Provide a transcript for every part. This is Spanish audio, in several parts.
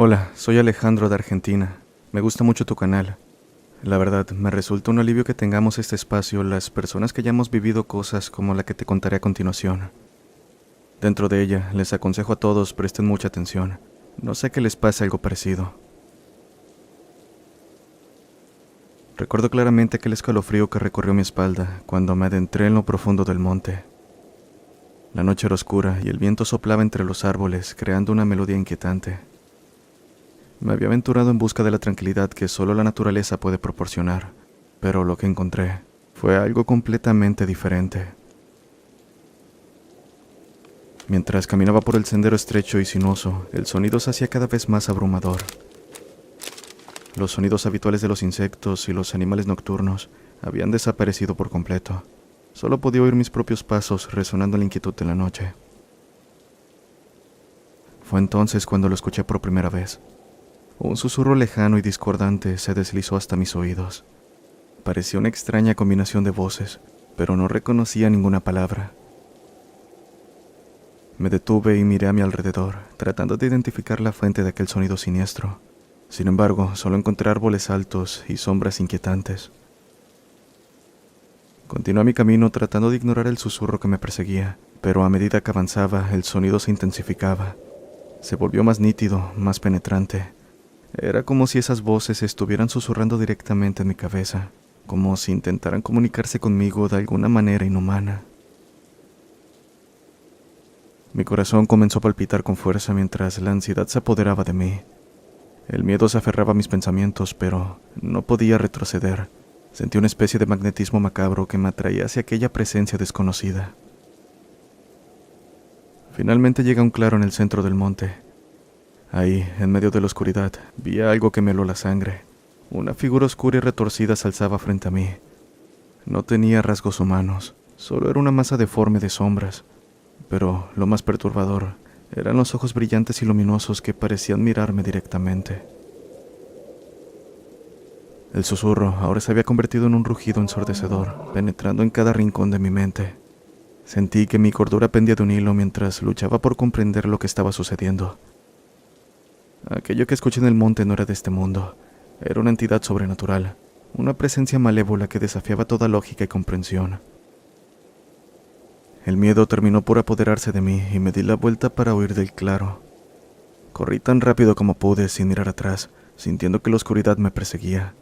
Hola, soy Alejandro de Argentina. Me gusta mucho tu canal. La verdad, me resulta un alivio que tengamos este espacio las personas que ya hemos vivido cosas como la que te contaré a continuación. Dentro de ella, les aconsejo a todos presten mucha atención. No sé que les pase algo parecido. Recuerdo claramente aquel escalofrío que recorrió mi espalda cuando me adentré en lo profundo del monte. La noche era oscura y el viento soplaba entre los árboles, creando una melodía inquietante. Me había aventurado en busca de la tranquilidad que solo la naturaleza puede proporcionar, pero lo que encontré fue algo completamente diferente. Mientras caminaba por el sendero estrecho y sinuoso, el sonido se hacía cada vez más abrumador. Los sonidos habituales de los insectos y los animales nocturnos habían desaparecido por completo. Solo podía oír mis propios pasos resonando en la inquietud de la noche. Fue entonces cuando lo escuché por primera vez. Un susurro lejano y discordante se deslizó hasta mis oídos. Parecía una extraña combinación de voces, pero no reconocía ninguna palabra. Me detuve y miré a mi alrededor, tratando de identificar la fuente de aquel sonido siniestro. Sin embargo, solo encontré árboles altos y sombras inquietantes. Continué mi camino tratando de ignorar el susurro que me perseguía, pero a medida que avanzaba, el sonido se intensificaba. Se volvió más nítido, más penetrante. Era como si esas voces estuvieran susurrando directamente en mi cabeza, como si intentaran comunicarse conmigo de alguna manera inhumana. Mi corazón comenzó a palpitar con fuerza mientras la ansiedad se apoderaba de mí. El miedo se aferraba a mis pensamientos, pero no podía retroceder. Sentí una especie de magnetismo macabro que me atraía hacia aquella presencia desconocida. Finalmente llegué a un claro en el centro del monte. Ahí, en medio de la oscuridad, vi algo que me heló la sangre. Una figura oscura y retorcida se alzaba frente a mí. No tenía rasgos humanos, solo era una masa deforme de sombras. Pero lo más perturbador eran los ojos brillantes y luminosos que parecían mirarme directamente. El susurro ahora se había convertido en un rugido ensordecedor, penetrando en cada rincón de mi mente. Sentí que mi cordura pendía de un hilo mientras luchaba por comprender lo que estaba sucediendo. Aquello que escuché en el monte no era de este mundo. Era una entidad sobrenatural, una presencia malévola que desafiaba toda lógica y comprensión. El miedo terminó por apoderarse de mí y me di la vuelta para huir del claro. Corrí tan rápido como pude sin mirar atrás, sintiendo que la oscuridad me perseguía.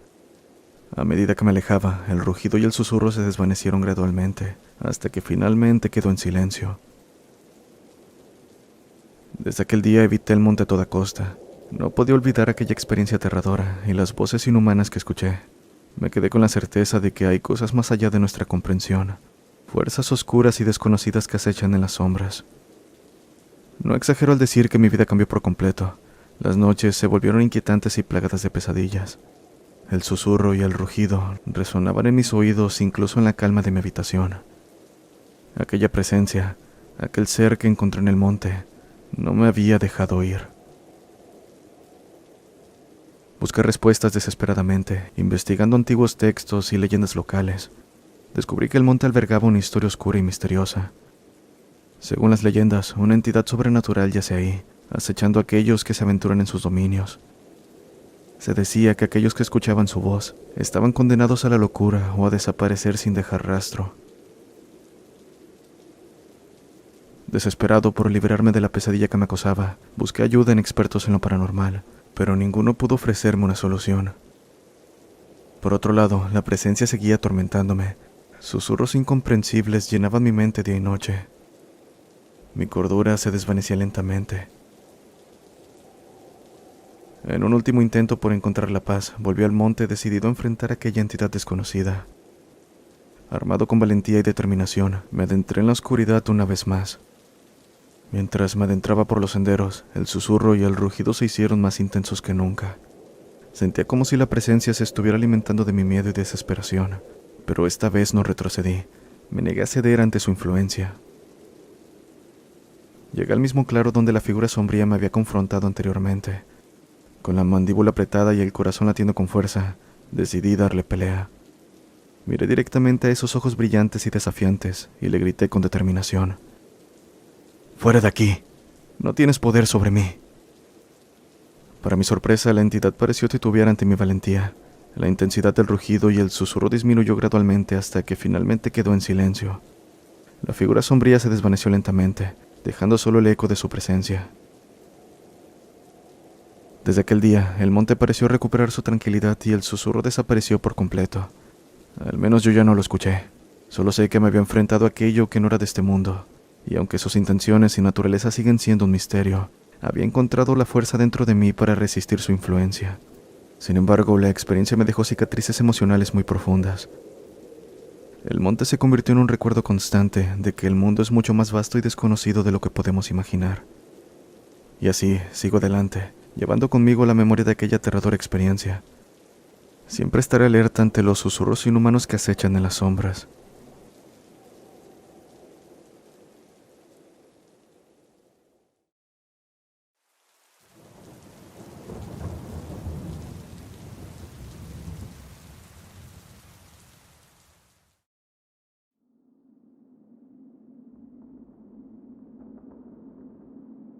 A medida que me alejaba, el rugido y el susurro se desvanecieron gradualmente, hasta que finalmente quedó en silencio. Desde aquel día evité el monte a toda costa. No podía olvidar aquella experiencia aterradora y las voces inhumanas que escuché. Me quedé con la certeza de que hay cosas más allá de nuestra comprensión, fuerzas oscuras y desconocidas que acechan en las sombras. No exagero al decir que mi vida cambió por completo. Las noches se volvieron inquietantes y plagadas de pesadillas. El susurro y el rugido resonaban en mis oídos incluso en la calma de mi habitación. Aquella presencia, aquel ser que encontré en el monte, no me había dejado ir. Busqué respuestas desesperadamente, investigando antiguos textos y leyendas locales. Descubrí que el monte albergaba una historia oscura y misteriosa. Según las leyendas, una entidad sobrenatural yace ahí, acechando a aquellos que se aventuran en sus dominios. Se decía que aquellos que escuchaban su voz estaban condenados a la locura o a desaparecer sin dejar rastro. Desesperado por liberarme de la pesadilla que me acosaba, busqué ayuda en expertos en lo paranormal, pero ninguno pudo ofrecerme una solución. Por otro lado, la presencia seguía atormentándome. Susurros incomprensibles llenaban mi mente día y noche. Mi cordura se desvanecía lentamente. En un último intento por encontrar la paz, volví al monte decidido a enfrentar a aquella entidad desconocida. Armado con valentía y determinación, me adentré en la oscuridad una vez más. Mientras me adentraba por los senderos, el susurro y el rugido se hicieron más intensos que nunca. Sentía como si la presencia se estuviera alimentando de mi miedo y desesperación, pero esta vez no retrocedí. Me negué a ceder ante su influencia. Llegué al mismo claro donde la figura sombría me había confrontado anteriormente. Con la mandíbula apretada y el corazón latiendo con fuerza, decidí darle pelea. Miré directamente a esos ojos brillantes y desafiantes y le grité con determinación: «¡Fuera de aquí! No tienes poder sobre mí». Para mi sorpresa, la entidad pareció titubear ante mi valentía. La intensidad del rugido y el susurro disminuyó gradualmente hasta que finalmente quedó en silencio. La figura sombría se desvaneció lentamente, dejando solo el eco de su presencia. Desde aquel día, el monte pareció recuperar su tranquilidad y el susurro desapareció por completo. Al menos yo ya no lo escuché. Solo sé que me había enfrentado a aquello que no era de este mundo, y aunque sus intenciones y naturaleza siguen siendo un misterio, había encontrado la fuerza dentro de mí para resistir su influencia. Sin embargo, la experiencia me dejó cicatrices emocionales muy profundas. El monte se convirtió en un recuerdo constante de que el mundo es mucho más vasto y desconocido de lo que podemos imaginar. Y así, sigo adelante, llevando conmigo la memoria de aquella aterradora experiencia. Siempre estaré alerta ante los susurros inhumanos que acechan en las sombras.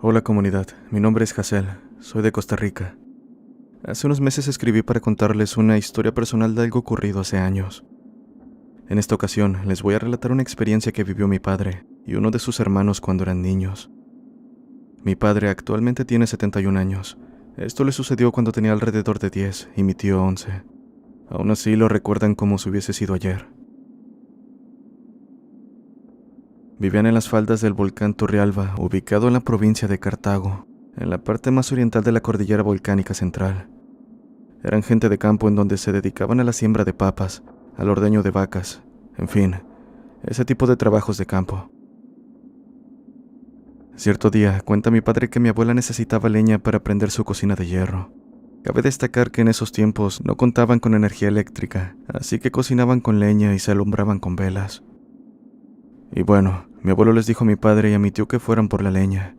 Hola comunidad, mi nombre es Hazel, soy de Costa Rica. Hace unos meses escribí para contarles una historia personal de algo ocurrido hace años. En esta ocasión les voy a relatar una experiencia que vivió mi padre y uno de sus hermanos cuando eran niños. Mi padre actualmente tiene 71 años. Esto le sucedió cuando tenía alrededor de 10 y mi tío 11. Aún así lo recuerdan como si hubiese sido ayer. Vivían en las faldas del volcán Turrialba, ubicado en la provincia de Cartago, en la parte más oriental de la cordillera volcánica central. Eran gente de campo en donde se dedicaban a la siembra de papas, al ordeño de vacas, en fin, ese tipo de trabajos de campo. Cierto día, cuenta mi padre que mi abuela necesitaba leña para prender su cocina de hierro. Cabe destacar que en esos tiempos no contaban con energía eléctrica, así que cocinaban con leña y se alumbraban con velas. Y bueno, mi abuelo les dijo a mi padre y a mi tío que fueran por la leña.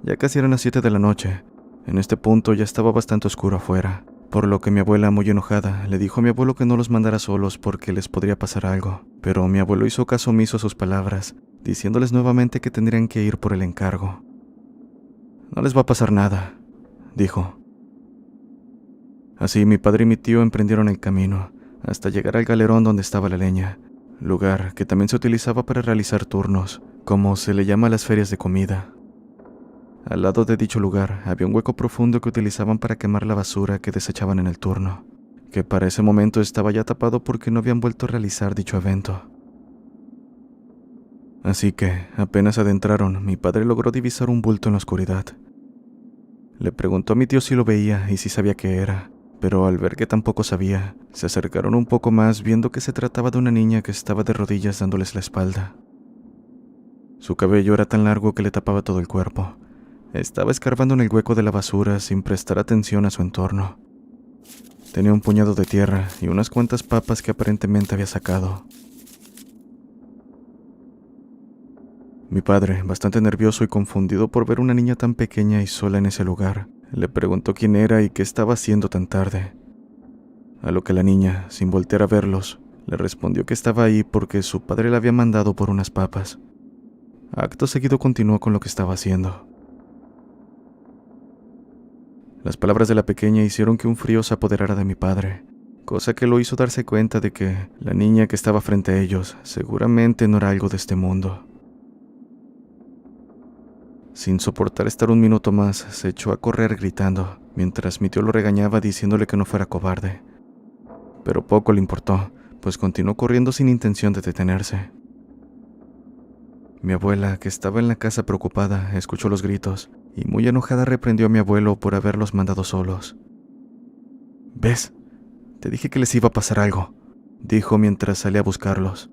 Ya casi eran las 7 de la noche. En este punto ya estaba bastante oscuro afuera, por lo que mi abuela, muy enojada, le dijo a mi abuelo que no los mandara solos porque les podría pasar algo. Pero mi abuelo hizo caso omiso a sus palabras, diciéndoles nuevamente que tendrían que ir por el encargo. «No les va a pasar nada», dijo. Así mi padre y mi tío emprendieron el camino, hasta llegar al galerón donde estaba la leña, lugar que también se utilizaba para realizar turnos, como se le llama a las ferias de comida. Al lado de dicho lugar había un hueco profundo que utilizaban para quemar la basura que desechaban en el turno, que para ese momento estaba ya tapado porque no habían vuelto a realizar dicho evento. Así que, apenas adentraron, mi padre logró divisar un bulto en la oscuridad. Le preguntó a mi tío si lo veía y si sabía qué era, pero al ver que tampoco sabía, se acercaron un poco más viendo que se trataba de una niña que estaba de rodillas dándoles la espalda. Su cabello era tan largo que le tapaba todo el cuerpo. Estaba escarbando en el hueco de la basura sin prestar atención a su entorno. Tenía un puñado de tierra y unas cuantas papas que aparentemente había sacado. Mi padre, bastante nervioso y confundido por ver una niña tan pequeña y sola en ese lugar, le preguntó quién era y qué estaba haciendo tan tarde. A lo que la niña, sin voltear a verlos, le respondió que estaba ahí porque su padre la había mandado por unas papas. Acto seguido continuó con lo que estaba haciendo. Las palabras de la pequeña hicieron que un frío se apoderara de mi padre, cosa que lo hizo darse cuenta de que la niña que estaba frente a ellos seguramente no era algo de este mundo. Sin soportar estar un minuto más, se echó a correr gritando, mientras mi tío lo regañaba diciéndole que no fuera cobarde. Pero poco le importó, pues continuó corriendo sin intención de detenerse. Mi abuela, que estaba en la casa preocupada, escuchó los gritos y muy enojada reprendió a mi abuelo por haberlos mandado solos. «¿Ves? Te dije que les iba a pasar algo», dijo mientras salía a buscarlos.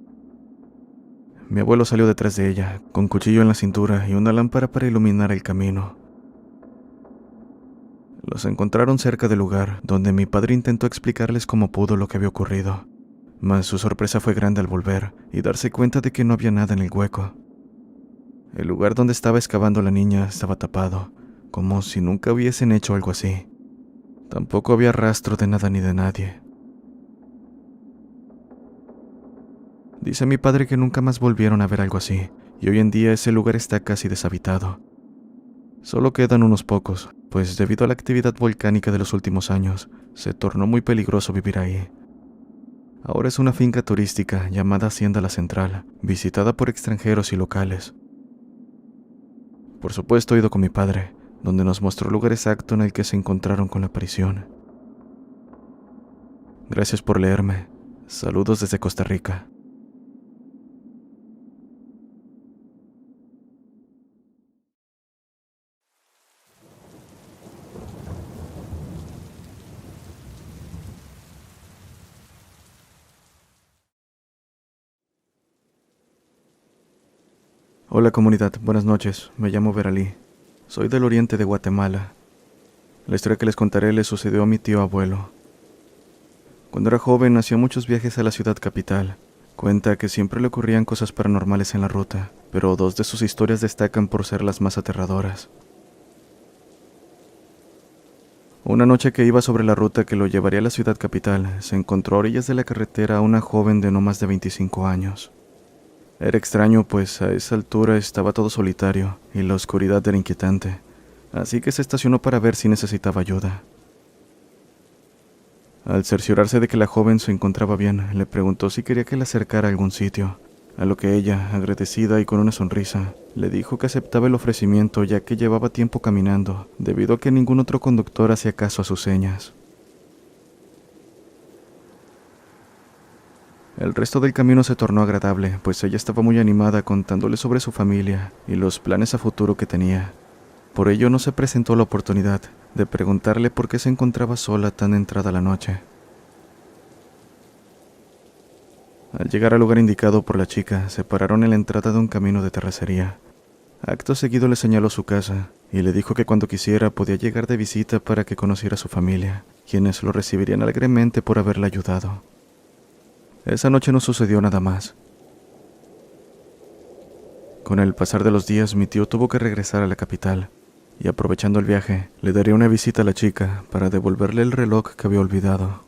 Mi abuelo salió detrás de ella, con cuchillo en la cintura y una lámpara para iluminar el camino. Los encontraron cerca del lugar, donde mi padre intentó explicarles cómo pudo lo que había ocurrido, mas su sorpresa fue grande al volver y darse cuenta de que no había nada en el hueco. El lugar donde estaba excavando la niña estaba tapado, como si nunca hubiesen hecho algo así. Tampoco había rastro de nada ni de nadie. Dice mi padre que nunca más volvieron a ver algo así, y hoy en día ese lugar está casi deshabitado. Solo quedan unos pocos, pues debido a la actividad volcánica de los últimos años, se tornó muy peligroso vivir ahí. Ahora es una finca turística llamada Hacienda La Central, visitada por extranjeros y locales. Por supuesto, he ido con mi padre, donde nos mostró el lugar exacto en el que se encontraron con la aparición. Gracias por leerme. Saludos desde Costa Rica. Hola comunidad, buenas noches. Me llamo Veralí. Soy del oriente de Guatemala. La historia que les contaré le sucedió a mi tío abuelo. Cuando era joven hacía muchos viajes a la ciudad capital. Cuenta que siempre le ocurrían cosas paranormales en la ruta, pero dos de sus historias destacan por ser las más aterradoras. Una noche que iba sobre la ruta que lo llevaría a la ciudad capital, se encontró a orillas de la carretera a una joven de no más de 25 años. Era extraño, pues a esa altura estaba todo solitario y la oscuridad era inquietante, así que se estacionó para ver si necesitaba ayuda. Al cerciorarse de que la joven se encontraba bien, le preguntó si quería que la acercara a algún sitio, a lo que ella, agradecida y con una sonrisa, le dijo que aceptaba el ofrecimiento ya que llevaba tiempo caminando, debido a que ningún otro conductor hacía caso a sus señas. El resto del camino se tornó agradable, pues ella estaba muy animada contándole sobre su familia y los planes a futuro que tenía. Por ello no se presentó la oportunidad de preguntarle por qué se encontraba sola tan entrada la noche. Al llegar al lugar indicado por la chica, se pararon en la entrada de un camino de terracería. Acto seguido le señaló su casa y le dijo que cuando quisiera podía llegar de visita para que conociera a su familia, quienes lo recibirían alegremente por haberle ayudado. Esa noche no sucedió nada más. Con el pasar de los días, mi tío tuvo que regresar a la capital, y aprovechando el viaje, le daría una visita a la chica para devolverle el reloj que había olvidado.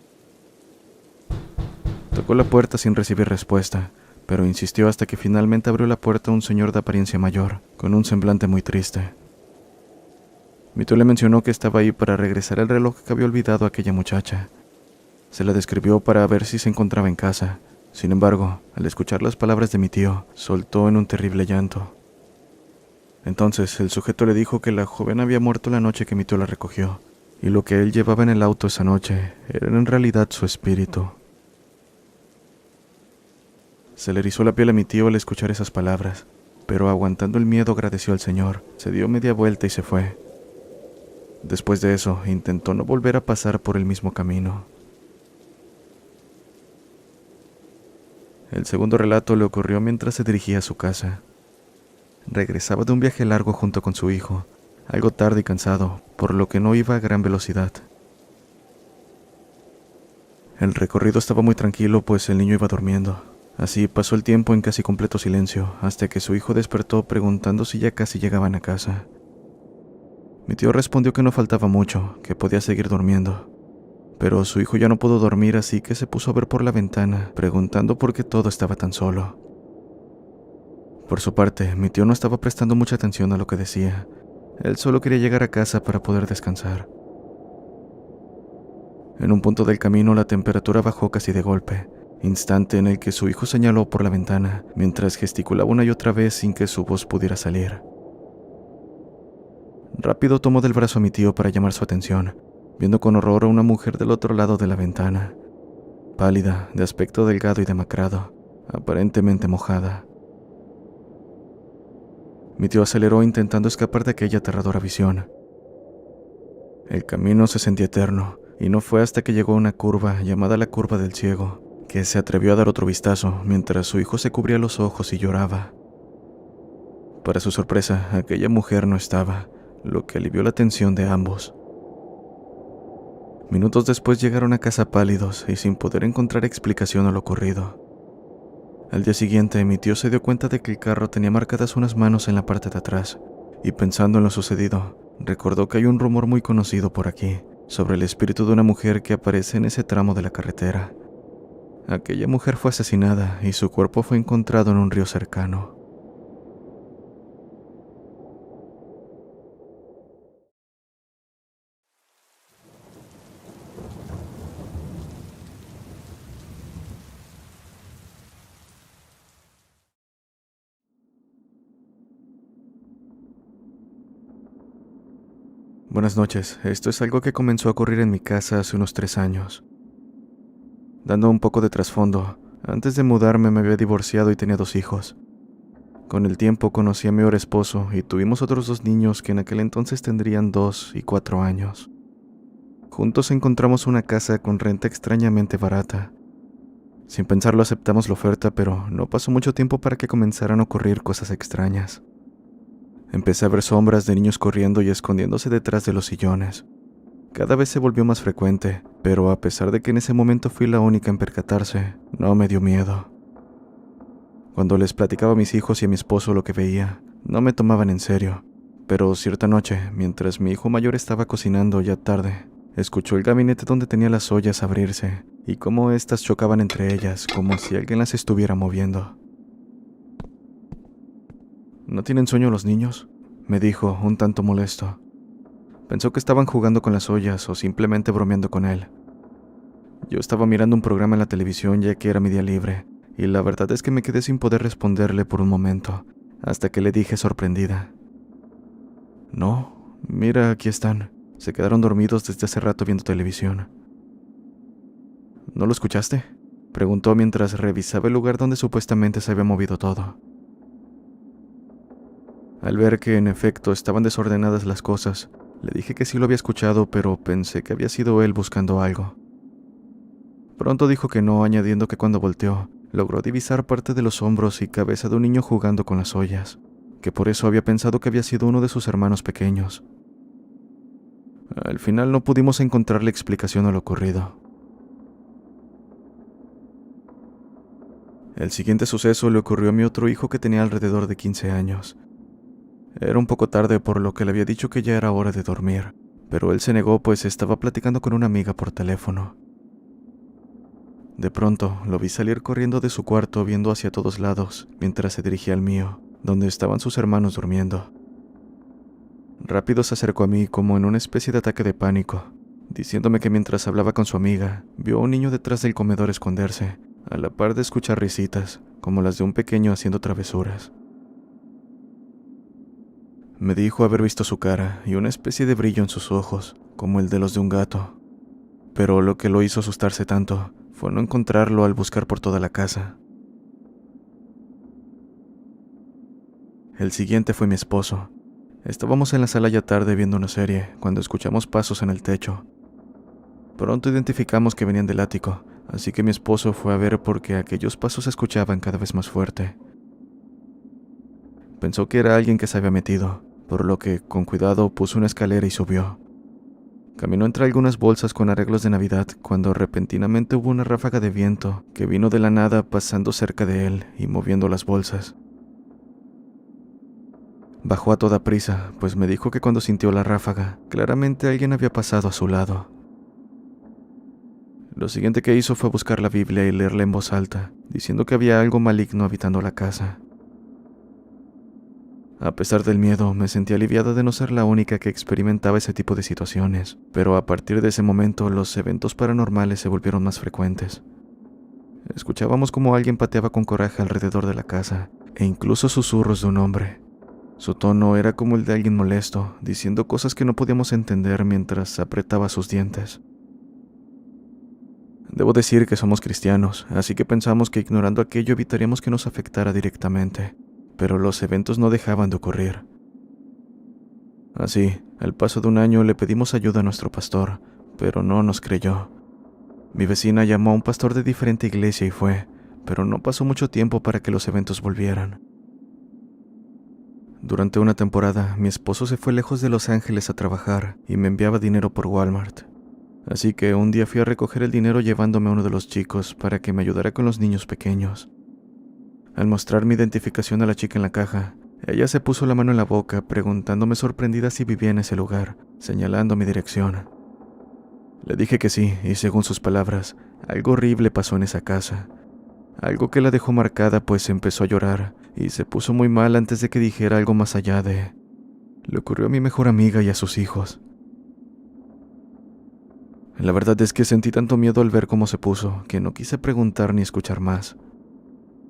Tocó la puerta sin recibir respuesta, pero insistió hasta que finalmente abrió la puerta un señor de apariencia mayor, con un semblante muy triste. Mi tío le mencionó que estaba ahí para regresar el reloj que había olvidado a aquella muchacha. Se la describió para ver si se encontraba en casa. Sin embargo, al escuchar las palabras de mi tío, soltó en un terrible llanto. Entonces, el sujeto le dijo que la joven había muerto la noche que mi tío la recogió, y lo que él llevaba en el auto esa noche era en realidad su espíritu. Se le erizó la piel a mi tío al escuchar esas palabras, pero aguantando el miedo agradeció al Señor, se dio media vuelta y se fue. Después de eso, intentó no volver a pasar por el mismo camino. El segundo relato le ocurrió mientras se dirigía a su casa. Regresaba de un viaje largo junto con su hijo, algo tarde y cansado, por lo que no iba a gran velocidad. El recorrido estaba muy tranquilo, pues el niño iba durmiendo. Así pasó el tiempo en casi completo silencio, hasta que su hijo despertó preguntando si ya casi llegaban a casa. Mi tío respondió que no faltaba mucho, que podía seguir durmiendo. Pero su hijo ya no pudo dormir, así que se puso a ver por la ventana, preguntando por qué todo estaba tan solo. Por su parte, mi tío no estaba prestando mucha atención a lo que decía. Él solo quería llegar a casa para poder descansar. En un punto del camino la temperatura bajó casi de golpe, instante en el que su hijo señaló por la ventana, mientras gesticulaba una y otra vez sin que su voz pudiera salir. Rápido tomó del brazo a mi tío para llamar su atención, viendo con horror a una mujer del otro lado de la ventana, pálida, de aspecto delgado y demacrado, aparentemente mojada. Mi tío aceleró intentando escapar de aquella aterradora visión. El camino se sentía eterno, y no fue hasta que llegó a una curva llamada la Curva del Ciego, que se atrevió a dar otro vistazo mientras su hijo se cubría los ojos y lloraba. Para su sorpresa, aquella mujer no estaba, lo que alivió la tensión de ambos. Minutos después llegaron a casa pálidos y sin poder encontrar explicación a lo ocurrido. Al día siguiente, mi tío se dio cuenta de que el carro tenía marcadas unas manos en la parte de atrás, y pensando en lo sucedido, recordó que hay un rumor muy conocido por aquí, sobre el espíritu de una mujer que aparece en ese tramo de la carretera. Aquella mujer fue asesinada y su cuerpo fue encontrado en un río cercano. Buenas noches. Esto es algo que comenzó a ocurrir en mi casa hace unos 3 años. Dando un poco de trasfondo, antes de mudarme me había divorciado y tenía 2 hijos. Con el tiempo conocí a mi ahora esposo y tuvimos otros 2 niños que en aquel entonces tendrían 2 y 4 años. Juntos encontramos una casa con renta extrañamente barata. Sin pensarlo aceptamos la oferta, pero no pasó mucho tiempo para que comenzaran a ocurrir cosas extrañas. Empecé a ver sombras de niños corriendo y escondiéndose detrás de los sillones. Cada vez se volvió más frecuente, pero a pesar de que en ese momento fui la única en percatarse, no me dio miedo. Cuando les platicaba a mis hijos y a mi esposo lo que veía, no me tomaban en serio, pero cierta noche, mientras mi hijo mayor estaba cocinando ya tarde, escuchó el gabinete donde tenía las ollas abrirse y cómo éstas chocaban entre ellas, como si alguien las estuviera moviendo. ¿No tienen sueño los niños?, me dijo, un tanto molesto. Pensó que estaban jugando con las ollas o simplemente bromeando con él. Yo estaba mirando un programa en la televisión ya que era mi día libre, y la verdad es que me quedé sin poder responderle por un momento, hasta que le dije sorprendida: No, mira, aquí están. Se quedaron dormidos desde hace rato viendo televisión. ¿No lo escuchaste?, preguntó mientras revisaba el lugar donde supuestamente se había movido todo. Al ver que en efecto estaban desordenadas las cosas, le dije que sí lo había escuchado, pero pensé que había sido él buscando algo. Pronto dijo que no, añadiendo que cuando volteó, logró divisar parte de los hombros y cabeza de un niño jugando con las ollas, que por eso había pensado que había sido uno de sus hermanos pequeños. Al final no pudimos encontrarle explicación a lo ocurrido. El siguiente suceso le ocurrió a mi otro hijo que tenía alrededor de 15 años. Era un poco tarde, por lo que le había dicho que ya era hora de dormir, pero él se negó pues estaba platicando con una amiga por teléfono. De pronto, lo vi salir corriendo de su cuarto viendo hacia todos lados, mientras se dirigía al mío, donde estaban sus hermanos durmiendo. Rápido se acercó a mí como en una especie de ataque de pánico, diciéndome que mientras hablaba con su amiga, vio a un niño detrás del comedor esconderse, a la par de escuchar risitas, como las de un pequeño haciendo travesuras. Me dijo haber visto su cara y una especie de brillo en sus ojos, como el de los de un gato. Pero lo que lo hizo asustarse tanto fue no encontrarlo al buscar por toda la casa. El siguiente fue mi esposo. Estábamos en la sala ya tarde viendo una serie, cuando escuchamos pasos en el techo. Pronto identificamos que venían del ático, así que mi esposo fue a ver porque aquellos pasos se escuchaban cada vez más fuerte. Pensó que era alguien que se había metido, por lo que, con cuidado, puso una escalera y subió. Caminó entre algunas bolsas con arreglos de Navidad cuando repentinamente hubo una ráfaga de viento que vino de la nada pasando cerca de él y moviendo las bolsas. Bajó a toda prisa, pues me dijo que cuando sintió la ráfaga, claramente alguien había pasado a su lado. Lo siguiente que hizo fue buscar la Biblia y leerla en voz alta, diciendo que había algo maligno habitando la casa. A pesar del miedo, me sentí aliviada de no ser la única que experimentaba ese tipo de situaciones, pero a partir de ese momento los eventos paranormales se volvieron más frecuentes. Escuchábamos como alguien pateaba con coraje alrededor de la casa, e incluso susurros de un hombre. Su tono era como el de alguien molesto, diciendo cosas que no podíamos entender mientras apretaba sus dientes. Debo decir que somos cristianos, así que pensamos que ignorando aquello evitaríamos que nos afectara directamente, pero los eventos no dejaban de ocurrir. Así, al paso de un año le pedimos ayuda a nuestro pastor, pero no nos creyó. Mi vecina llamó a un pastor de diferente iglesia y fue, pero no pasó mucho tiempo para que los eventos volvieran. Durante una temporada, mi esposo se fue lejos de Los Ángeles a trabajar y me enviaba dinero por Walmart. Así que un día fui a recoger el dinero llevándome a uno de los chicos para que me ayudara con los niños pequeños. Al mostrar mi identificación a la chica en la caja, ella se puso la mano en la boca preguntándome sorprendida si vivía en ese lugar, señalando mi dirección. Le dije que sí, y según sus palabras, algo horrible pasó en esa casa. Algo que la dejó marcada, pues empezó a llorar y se puso muy mal antes de que dijera algo más allá de: le ocurrió a mi mejor amiga y a sus hijos. La verdad es que sentí tanto miedo al ver cómo se puso, que no quise preguntar ni escuchar más.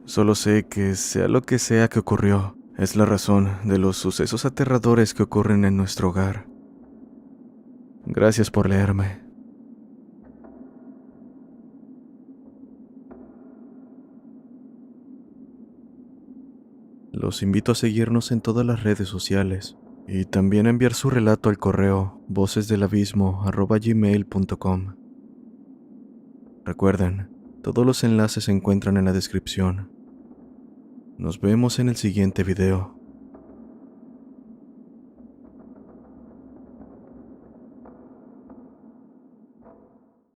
Solo sé que, sea lo que sea que ocurrió, es la razón de los sucesos aterradores que ocurren en nuestro hogar. Gracias por leerme. Los invito a seguirnos en todas las redes sociales y también a enviar su relato al correo vocesdelabismo@gmail.com. Recuerden, todos los enlaces se encuentran en la descripción. Nos vemos en el siguiente video.